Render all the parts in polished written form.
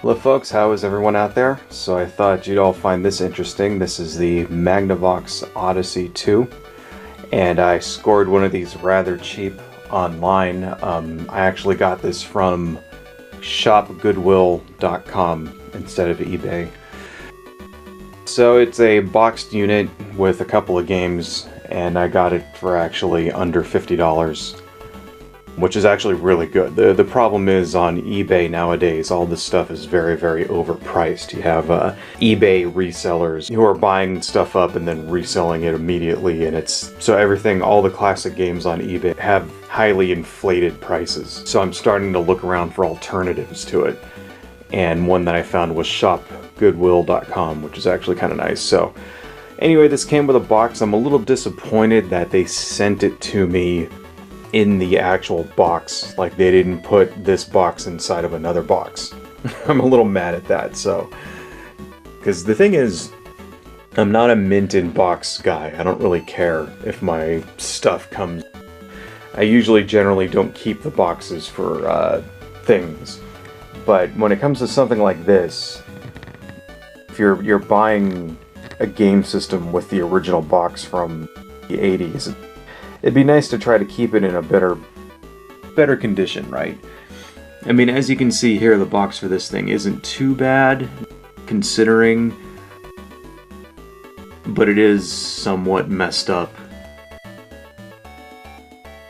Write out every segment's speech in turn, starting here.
Hello folks, how is everyone out there? So I thought you'd all find this interesting. This is the Magnavox Odyssey 2, and I scored one of these rather cheap online. I actually got this from shopgoodwill.com instead of eBay. So it's a boxed unit with a couple of games, and I got it for actually under $50. Which is actually really good. The problem is on eBay nowadays, all this stuff is very, very overpriced. You have eBay resellers who are buying stuff up and then reselling it immediately, and so everything, all the classic games on eBay have highly inflated prices. So I'm starting to look around for alternatives to it, and one that I found was shopgoodwill.com, which is actually kind of nice. So anyway, this came with a box. I'm a little disappointed that they sent it to me in the actual box, like they didn't put this box inside of another box. I'm a little mad at that, so, because the thing is, I'm not a mint in box guy. I don't really care if my stuff comes. I usually generally don't keep the boxes for things, but when it comes to something like this, if you're buying a game system with the original box from the 80s, it'd be nice to try to keep it in a better condition, right? I mean, as you can see here, the box for this thing isn't too bad, considering, but it is somewhat messed up.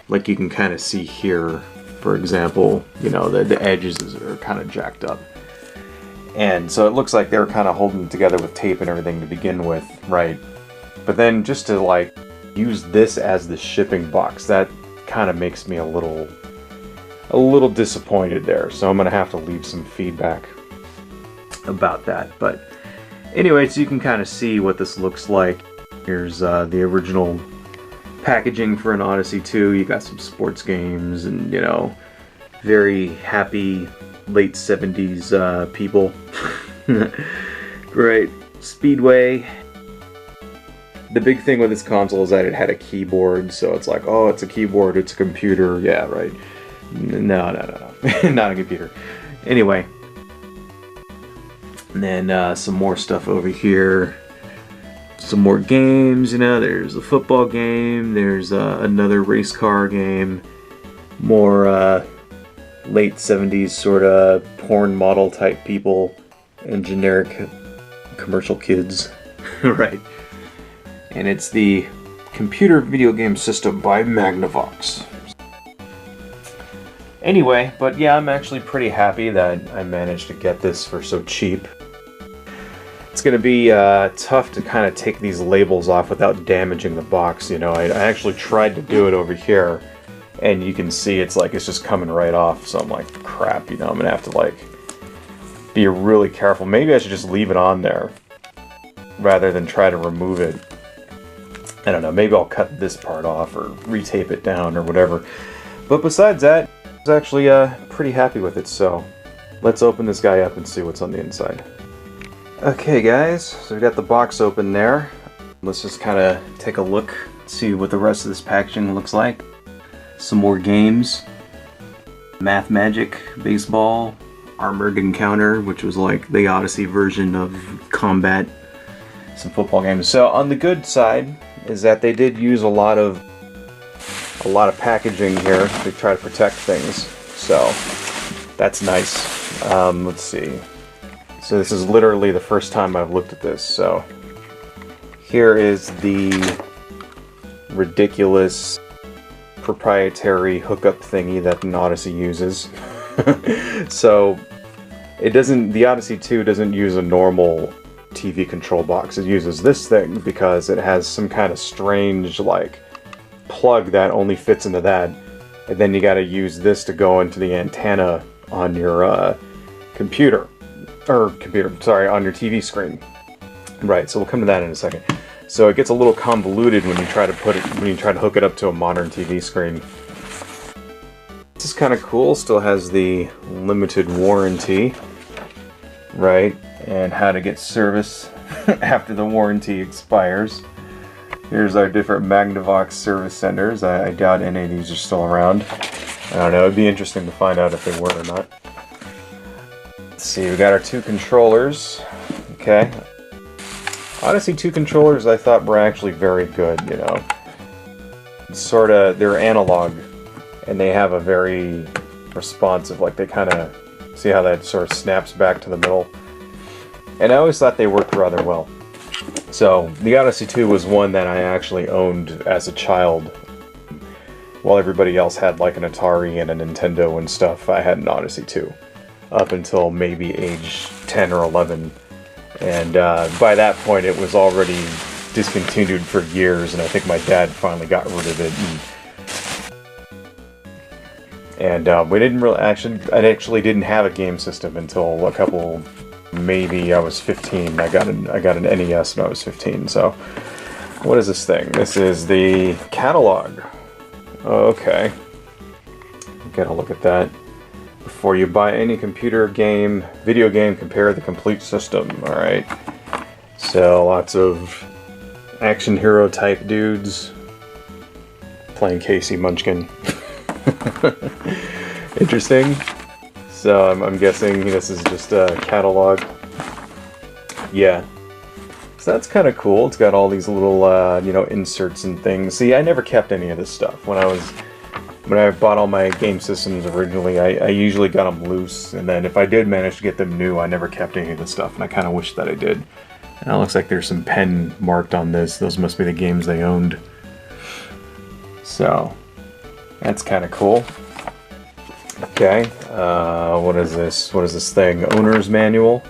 Like you can kind of see here, for example, you know, the edges are kind of jacked up. And so it looks like they were kind of holding it together with tape and everything to begin with, right? But then just to like use this as the shipping box, that kind of makes me a little disappointed there, so I'm gonna have to leave some feedback about that. But anyway, so you can kind of see what this looks like. Here's the original packaging for an Odyssey 2. You got some sports games and, you know, very happy late 70s people. Great. Speedway. The big thing with this console is that it had a keyboard, so it's like, oh, it's a keyboard, it's a computer. Yeah, right. No. Not a computer. Anyway. And then some more stuff over here. Some more games, you know, there's a football game, there's another race car game, more late 70s sort of porn model type people and generic commercial kids. Right. And it's the computer video game system by Magnavox. Anyway, but yeah, I'm actually pretty happy that I managed to get this for so cheap. It's going to be tough to kind of take these labels off without damaging the box, you know. I actually tried to do it over here, and you can see it's like it's just coming right off, so I'm like, crap, you know, I'm going to have to like be really careful. Maybe I should just leave it on there rather than try to remove it. I don't know, maybe I'll cut this part off or retape it down or whatever. But besides that, I was actually pretty happy with it, so let's open this guy up and see what's on the inside. Okay guys, so we got the box open there. Let's just kind of take a look, see what the rest of this packaging looks like. Some more games. Math Magic, Baseball, Armored Encounter, which was like the Odyssey version of Combat. Some football games. So on the good side is that they did use a lot of packaging here to try to protect things, so that's nice. Let's see. So this is literally the first time I've looked at this. So here is the ridiculous proprietary hookup thingy that an Odyssey uses. So the Odyssey 2 doesn't use a normal TV control box. It uses this thing because it has some kind of strange like plug that only fits into that, and then you got to use this to go into the antenna on your on your TV screen. Right, so we'll come to that in a second. So it gets a little convoluted when you try to hook it up to a modern TV screen. This is kind of cool. Still has the limited warranty, right? And how to get service after the warranty expires. Here's our different Magnavox service centers. I doubt any of these are still around. I don't know, it'd be interesting to find out if they were or not. Let's see, we got our two controllers. Okay. Odyssey 2 controllers I thought were actually very good, you know. Sorta, they're analog, and they have a very responsive, like they kind of, see how that sort of snaps back to the middle? And I always thought they worked rather well. So, the Odyssey 2 was one that I actually owned as a child. While everybody else had like an Atari and a Nintendo and stuff, I had an Odyssey 2. Up until maybe age 10 or 11. And by that point it was already discontinued for years, and I think my dad finally got rid of it. And we didn't really, I actually didn't have a game system until a couple, maybe I was 15. I got an NES when I was 15. So, what is this thing? This is the catalog. Okay. Gotta look at that. Before you buy any computer game, video game, compare the complete system. Alright. So, lots of action hero type dudes playing Casey Munchkin. Interesting. So I'm guessing this is just a catalog. Yeah. So that's kind of cool. It's got all these little, you know, inserts and things. See, I never kept any of this stuff. When I bought all my game systems originally, I usually got them loose, and then if I did manage to get them new, I never kept any of the stuff, and I kind of wish that I did. And it looks like there's some pen marked on this. Those must be the games they owned. So, that's kind of cool. Okay, what is this? What is this thing? Owner's manual.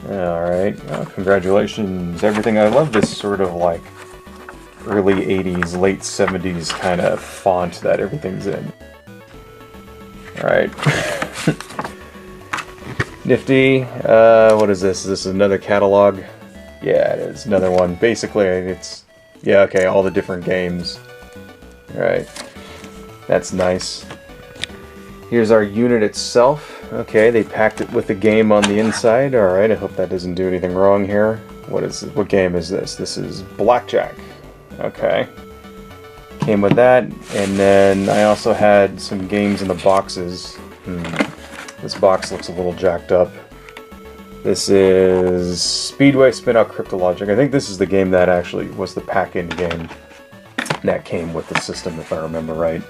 Alright, congratulations, everything. I love this sort of like early 80s, late 70s kind of font that everything's in. Alright. Nifty. What is this? Is this another catalog? Yeah, it is. Another one. Basically, it's... yeah, okay, all the different games. Alright. That's nice. Here's our unit itself. Okay, they packed it with the game on the inside. Alright, I hope that doesn't do anything wrong here. What game is this? This is Blackjack. Okay. Came with that, and then I also had some games in the boxes. This box looks a little jacked up. This is Speedway Spin-Out Cryptologic. I think this is the game that actually was the pack-in game that came with the system, if I remember right.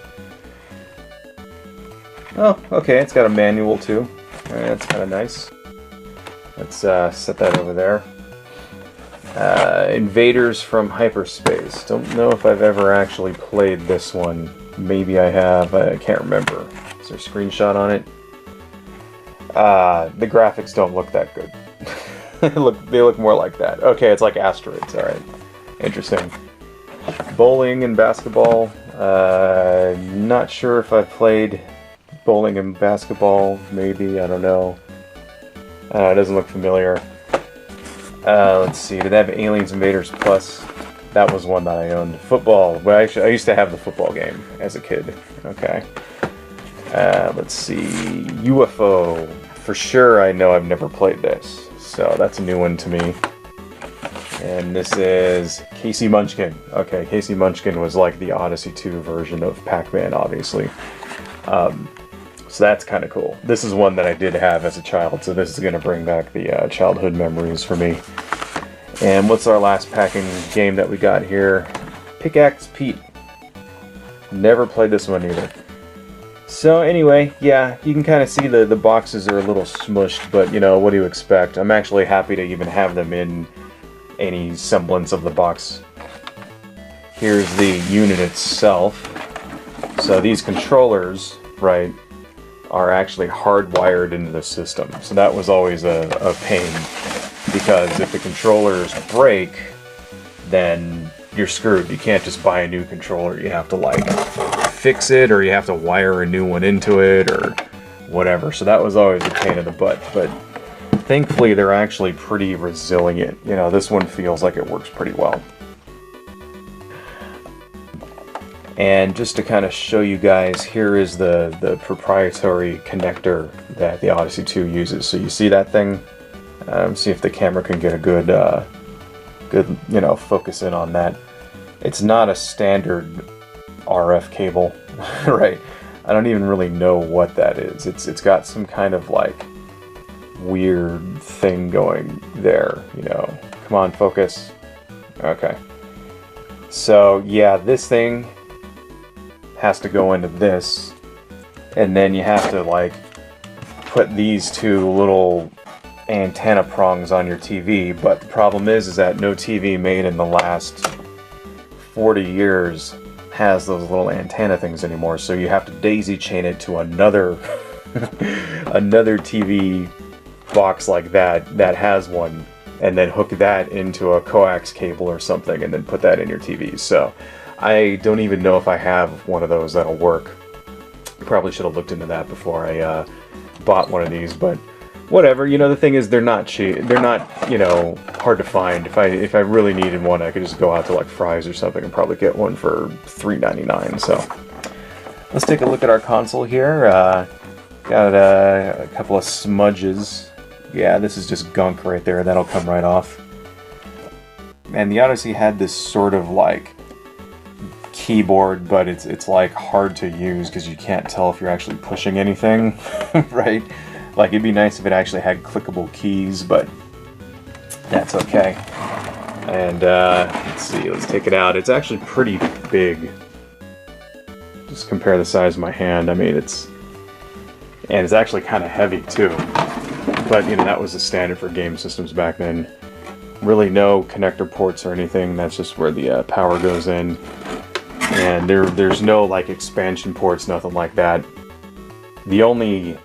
Oh, okay, it's got a manual too. Alright, that's kind of nice. Let's set that over there. Invaders from Hyperspace. Don't know if I've ever actually played this one. Maybe I have, I can't remember. Is there a screenshot on it? The graphics don't look that good. They look more like that. Okay, it's like Asteroids, alright. Interesting. Bowling and basketball. Not sure if I've played bowling and basketball, maybe, I don't know. It doesn't look familiar. Let's see, did they have Aliens Invaders Plus? That was one that I owned. Football, well, actually, I used to have the football game as a kid. Okay. Let's see, UFO. For sure, I know I've never played this, so that's a new one to me. And this is Casey Munchkin. Okay, Casey Munchkin was like the Odyssey 2 version of Pac-Man, obviously. So that's kind of cool. This is one that I did have as a child, so this is going to bring back the childhood memories for me. And what's our last packing game that we got here? Pickaxe Pete. Never played this one either. So anyway, yeah, you can kind of see the boxes are a little smushed, but you know, what do you expect? I'm actually happy to even have them in any semblance of the box. Here's the unit itself. So these controllers, right, are actually hardwired into the system. So that was always a pain, because if the controllers break, then you're screwed. You can't just buy a new controller. You have to like fix it, or you have to wire a new one into it, or whatever. So that was always a pain in the butt, but thankfully they're actually pretty resilient. You know, this one feels like it works pretty well. And just to kind of show you guys, here is the proprietary connector that the Odyssey 2 uses. So you see that thing? See if the camera can get a good, you know, focus in on that. It's not a standard RF cable, right? I don't even really know what that is. It's got some kind of like weird thing going there, you know. Come on, focus. Okay. So yeah, this thing has to go into this, and then you have to like put these two little antenna prongs on your TV, but the problem is that no TV made in the last 40 years has those little antenna things anymore, so you have to daisy chain it to another another TV box like that has one, and then hook that into a coax cable or something, and then put that in your TV. So I don't even know if I have one of those that'll work. Probably should have looked into that before I bought one of these, but whatever. You know, the thing is, they're not cheap. They're not, you know, hard to find. If I really needed one, I could just go out to like Fry's or something and probably get one for $3.99. So let's take a look at our console here. Got a couple of smudges. Yeah, this is just gunk right there. That'll come right off. And the Odyssey had this sort of like keyboard, but it's like hard to use because you can't tell if you're actually pushing anything, right? Like, it'd be nice if it actually had clickable keys, but that's okay. And let's see, let's take it out. It's actually pretty big. Just compare the size of my hand. I mean, it's actually kind of heavy too. But you know, that was the standard for game systems back then. Really no connector ports or anything. That's just where the power goes in. And there's no like expansion ports, nothing like that. The only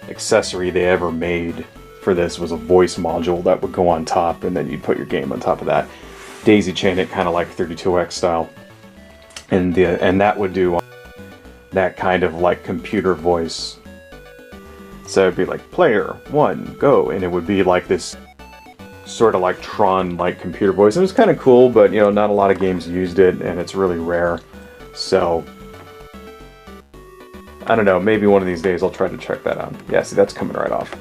accessory they ever made for this was a voice module that would go on top, and then you'd put your game on top of that. Daisy chain it kind of like 32X style, and that would do that kind of like computer voice. So it'd be like player 1 go, and it would be like this sort of like Tron like computer voice. It was kind of cool, but you know, not a lot of games used it, and it's really rare. So I don't know, maybe one of these days I'll try to check that out. Yeah, see, that's coming right off.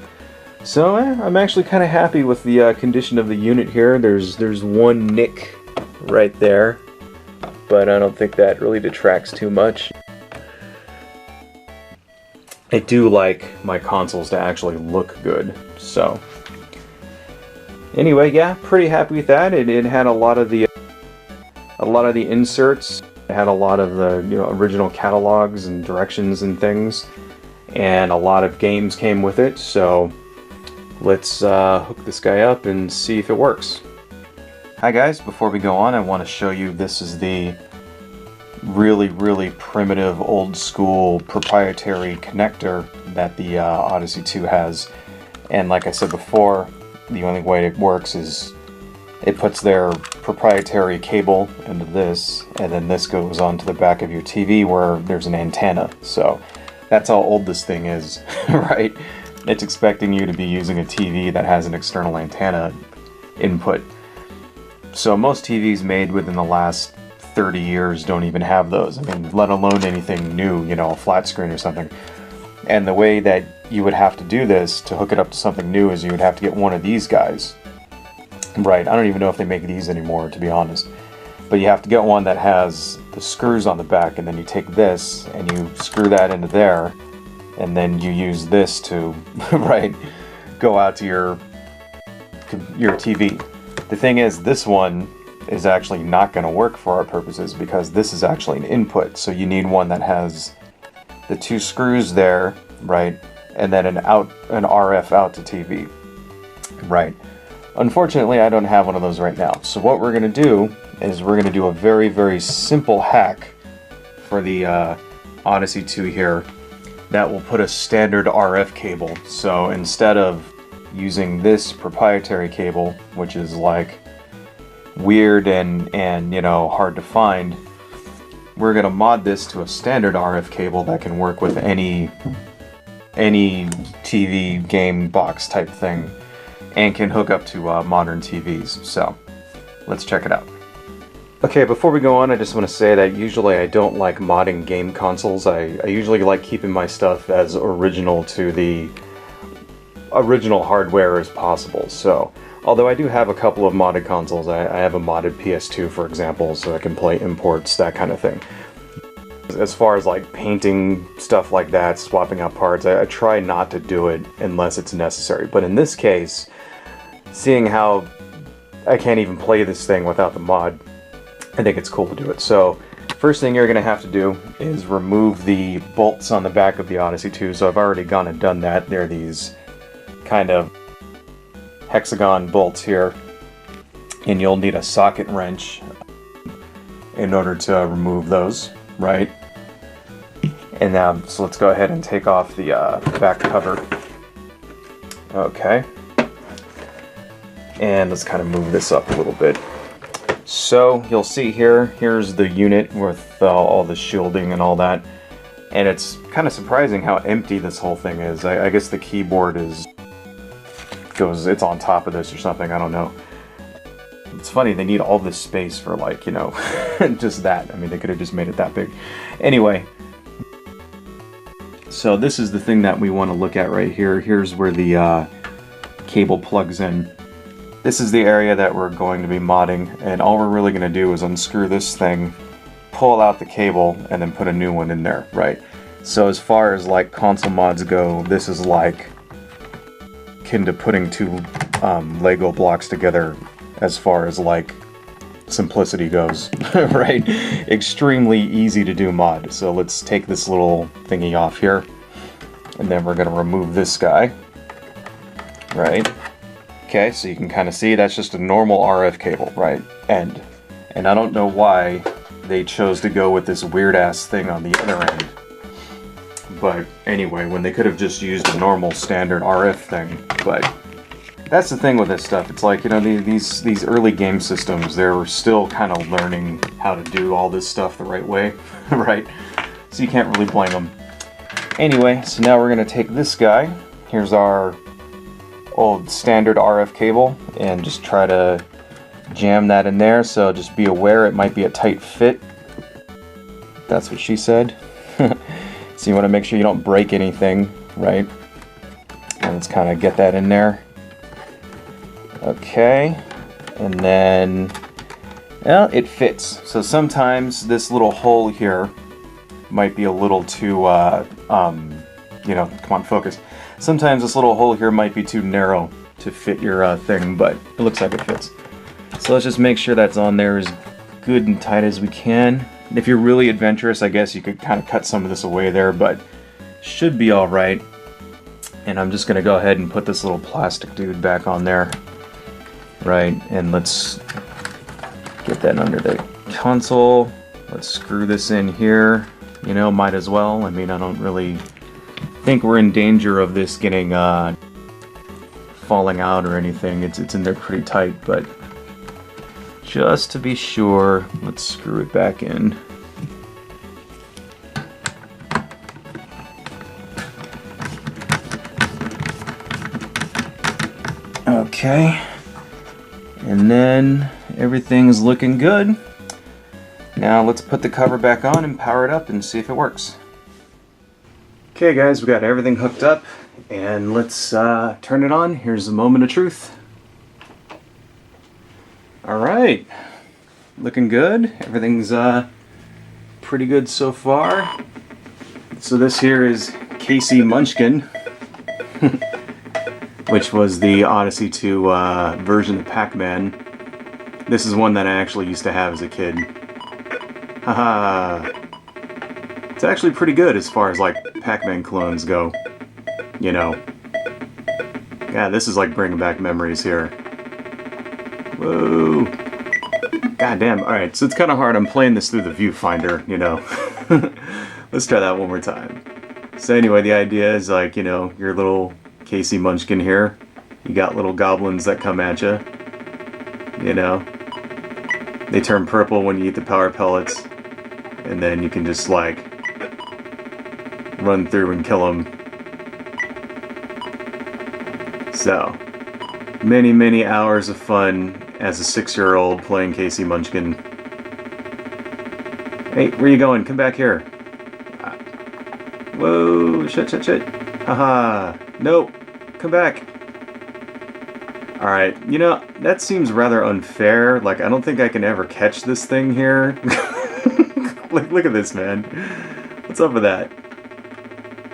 So I'm actually kind of happy with the condition of the unit here. There's one nick right there, but I don't think that really detracts too much. I do like my consoles to actually look good, so anyway, yeah, pretty happy with that. It had a lot of the inserts. It had a lot of the, you know, original catalogs and directions and things, and a lot of games came with it. So let's hook this guy up and see if it works. Hi guys, before we go on, I want to show you, this is the really primitive old school proprietary connector that the Odyssey 2 has. And like I said before, the only way it works is it puts their proprietary cable into this, and then this goes onto the back of your TV where there's an antenna. So that's how old this thing is, right? It's expecting you to be using a TV that has an external antenna input. So most TVs made within the last 30 years don't even have those. I mean, let alone anything new, you know, a flat screen or something. And the way that you would have to do this to hook it up to something new is you would have to get one of these guys. Right, I don't even know if they make these anymore, to be honest. But you have to get one that has the screws on the back, and then you take this and you screw that into there, and then you use this to, right, go out to your TV. The thing is, this one is actually not going to work for our purposes because this is actually an input. So you need one that has the two screws there, right, and then an RF out to TV, right. Unfortunately, I don't have one of those right now. So what we're going to do is we're going to do a very simple hack for the Odyssey 2 here that will put a standard RF cable. So instead of using this proprietary cable, which is like weird and you know, hard to find, we're going to mod this to a standard RF cable that can work with any TV game box type thing, and can hook up to modern TVs. So let's check it out. Okay, before we go on, I just want to say that usually I don't like modding game consoles. I usually like keeping my stuff as original to the original hardware as possible. So although I do have a couple of modded consoles, I have a modded PS2 for example, so I can play imports, that kind of thing. As far as like painting stuff like that, swapping out parts, I try not to do it unless it's necessary. But in this case, seeing how I can't even play this thing without the mod, I think it's cool to do it. So first thing you're going to have to do is remove the bolts on the back of the Odyssey 2. So I've already gone and done that. They're these kind of hexagon bolts here, and you'll need a socket wrench in order to remove those, right? And now, so let's go ahead and take off the back cover. Okay. And let's kind of move this up a little bit. So you'll see here's the unit with all the shielding and all that. And it's kind of surprising how empty this whole thing is. I guess the keyboard it's on top of this or something, I don't know. It's funny, they need all this space for, like, you know, just that. I mean, they could have just made it that big. Anyway, so this is the thing that we want to look at right here. Here's where the cable plugs in. This is the area that we're going to be modding, and all we're really going to do is unscrew this thing, pull out the cable, and then put a new one in there, right? So as far as, like, console mods go, this is like akin to putting two Lego blocks together as far as, like, simplicity goes, right? Extremely easy to do mod. So let's take this little thingy off here, and then we're going to remove this guy, right? Okay, so you can kind of see that's just a normal RF cable, right? And I don't know why they chose to go with this weird-ass thing on the other end. But anyway, when they could have just used a normal standard RF thing. But that's the thing with this stuff. It's like, you know, these early game systems, they're still kind of learning how to do all this stuff the right way, right? So you can't really blame them. Anyway, so now we're going to take this guy. Here's our old standard RF cable, and just try to jam that in there. So just be aware it might be a tight fit. That's what she said. So you want to make sure you don't break anything, right? And let's kind of get that in there. Okay, and then, well, it fits. So sometimes this little hole here might be a little too, you know, come on, focus. Sometimes this little hole here might be too narrow to fit your thing, but it looks like it fits. So let's just make sure that's on there as good and tight as we can. If you're really adventurous, I guess you could kind of cut some of this away there, but should be all right. And I'm just going to go ahead and put this little plastic dude back on there. Right, and let's get that under the console. Let's screw this in here. You know, might as well. I mean, I don't really think we're in danger of this getting falling out or anything. It's in there pretty tight, but just to be sure, let's screw it back in. Okay. And then everything's looking good. Now let's put the cover back on and power it up and see if it works. Okay guys, we got everything hooked up, and let's turn it on. Here's the moment of truth. Alright, looking good. Everything's pretty good so far. So this here is Casey Munchkin. Which was the Odyssey 2 version of Pac-Man. This is one that I actually used to have as a kid. Haha. It's actually pretty good as far as, like, Pac-Man clones go. You know. Yeah, this is like bringing back memories here. Whoa. God damn. Alright, so it's kind of hard. I'm playing this through the viewfinder, you know. Let's try that one more time. So anyway, the idea is, like, you know, your little Casey Munchkin here. You got little goblins that come at you. You know, they turn purple when you eat the power pellets, and then you can just, like, run through and kill them. So, many hours of fun as a 6-year-old playing Casey Munchkin. Hey, where you going? Come back here. Whoa, shit. Haha. Nope. Come back. Alright, you know, that seems rather unfair. Like, I don't think I can ever catch this thing here. Look at this, man. What's up with that?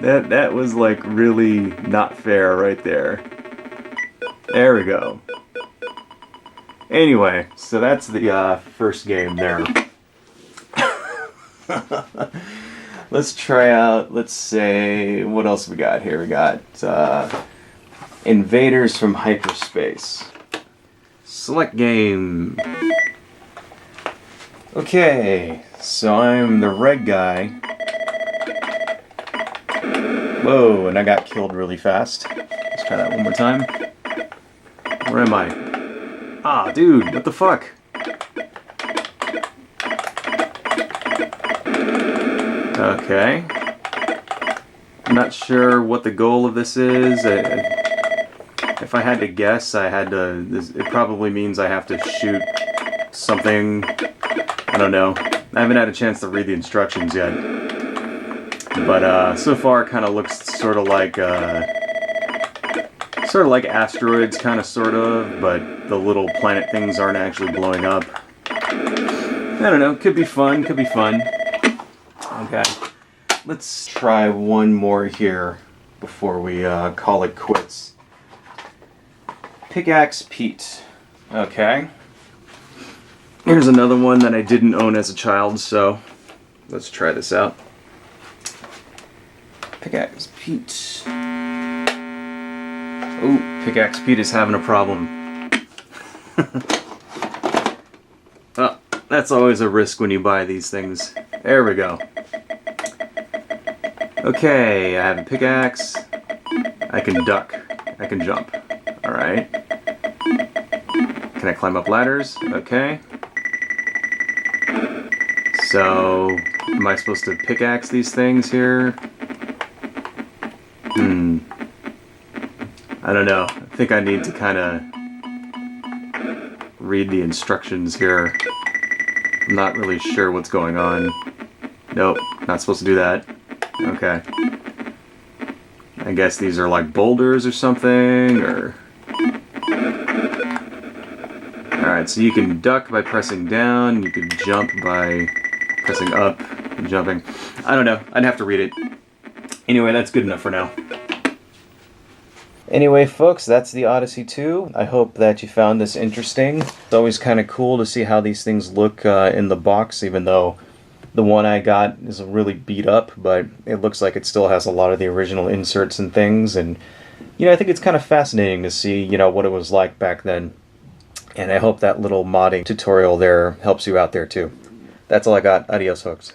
That was like really not fair right there. There we go. Anyway, so that's the first game there. Let's try out, let's say, what else we got here? We got Invaders from Hyperspace. Select game. Okay, so I'm the red guy. Whoa, and I got killed really fast. Let's try that one more time. Where am I? Ah, dude, what the fuck? Okay. I'm not sure what the goal of this is. If I had to guess, it probably means I have to shoot something. I don't know. I haven't had a chance to read the instructions yet. But so far it kind of looks sort of like asteroids, sort of, but the little planet things aren't actually blowing up. I don't know, could be fun, could be fun. Okay, let's try one more here before we call it quits. Pickaxe Pete. Okay. Here's another one that I didn't own as a child, so let's try this out. Pickaxe Pete. Oh, Pickaxe Pete is having a problem. Oh, that's always a risk when you buy these things. There we go. Okay, I have a pickaxe. I can duck. I can jump. Alright. Can I climb up ladders? Okay. So, am I supposed to pickaxe these things here? I don't know. I think I need to kind of read the instructions here. I'm not really sure what's going on. Nope, not supposed to do that. Okay. I guess these are like boulders or something, or... Alright, so you can duck by pressing down, you can jump by pressing up and jumping. I don't know, I'd have to read it. Anyway, that's good enough for now. Anyway, folks, that's the Odyssey 2. I hope that you found this interesting. It's always kind of cool to see how these things look in the box, even though the one I got is really beat up, but it looks like it still has a lot of the original inserts and things, and I think it's kind of fascinating to see, what it was like back then. And I hope that little modding tutorial there helps you out there too. That's all I got. Adios, folks.